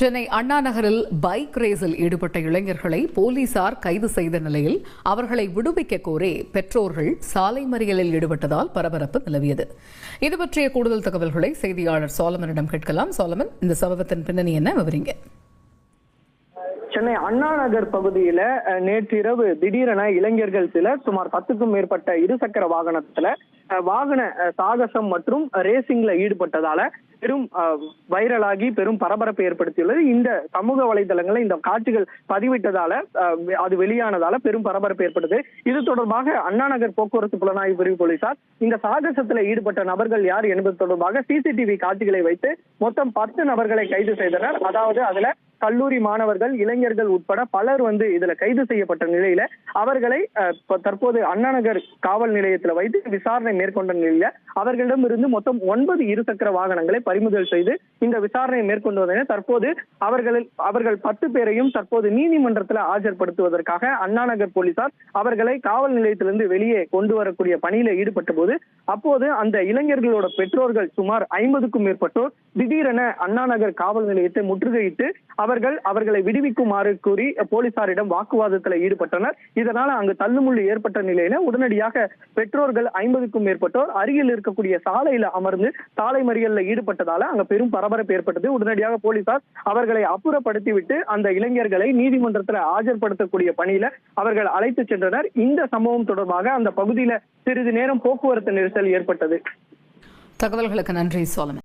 சென்னை அண்ணா நகரில் பைக் ரேஸில் ஈடுபட்ட இளைஞர்களை போலீசார் கைது செய்த நிலையில் அவர்களை விடுவிக்க கோரி பெற்றோர்கள் சாலை மறியலில் ஈடுபட்டதால் பரபரப்பு நிலவியது. இது பற்றிய கூடுதல் தகவல்களை செய்தியாளர் சோலமனிடம் கேட்கலாம். சோலமன், இந்த சம்பவத்தின் பின்னணி என்ன, விவரிங்க. சென்னை அண்ணா நகர் பகுதியில நேற்றிரவு திடீரென இளைஞர்கள் சிலர் சுமார் 10க்கும் மேற்பட்ட இருசக்கர வாகனத்துல வாகன சாகசம் மற்றும் ரேசிங்ல ஈடுபட்டதால பெரும் வைரலாகி பெரும் பரபரப்பை ஏற்படுத்தியுள்ளது. இந்த சமூக வலைதளங்களில் இந்த காட்சிகள் பதிவிட்டதால அது வெளியானதால பெரும் பரபரப்பு ஏற்பட்டது. இது தொடர்பாக அண்ணா நகர் போக்குவரத்து புலனாய்வு பிரிவு போலீசார் இந்த சாகசத்தில் ஈடுபட்ட நபர்கள் யார் என்பது தொடர்பாக சிசிடிவி காட்சிகளை வைத்து மொத்தம் 10 நபர்களை கைது செய்தனர். அதாவது அதுல கல்லூரி மாணவர்கள், இளைஞர்கள் உட்பட பலர் இதுல கைது செய்யப்பட்ட நிலையில அவர்களை தற்போது அண்ணா நகர் காவல் நிலையத்தில் வைத்து விசாரணை மேற்கொண்ட நிலையில அவர்களிடம் இருந்து மொத்தம் 9 இருசக்கர வாகனங்களை பறிமுதல் செய்து இந்த விசாரணையை மேற்கொண்டு தற்போது அவர்கள் 10 பேரையும் தற்போது நீதிமன்றத்தில் ஆஜர்படுத்துவதற்காக அண்ணா நகர் போலீசார் அவர்களை காவல் நிலையத்திலிருந்து வெளியே கொண்டு வரக்கூடிய பணியில ஈடுபட்ட போது அப்போது அந்த இளைஞர்களோட பெற்றோர்கள் சுமார் 50க்கும் மேற்பட்டோர் திடீரென அண்ணா நகர் காவல் நிலையத்தை முற்றுகையிட்டு அவர்களை விடுவிக்குமாறு கூறி போலீசாரிடம் வாக்குவாதத்தில் ஈடுபட்டனர். இதனால அங்கு தள்ளுமுள்ளு ஏற்பட்ட நிலையில உடனடியாக பெற்றோர்கள் 50க்கும் மேற்பட்டோர் அருகில் இருக்கக்கூடிய சாலையில அமர்ந்து சாலை மறியல்ல ஈடுபட்டதால அங்க பெரும் பரபரப்பு ஏற்பட்டது. உடனடியாக போலீசார் அவர்களை அப்புறப்படுத்திவிட்டு அந்த இளைஞர்களை நீதிமன்றத்தில் ஆஜர்படுத்தக்கூடிய பணியில அவர்கள் அழைத்து சென்றனர். இந்த சம்பவம் தொடர்பாக அந்த பகுதியில சிறிது நேரம் போக்குவரத்து நெரிசல் ஏற்பட்டது. தகவல்களுக்கு நன்றி சோலமன்.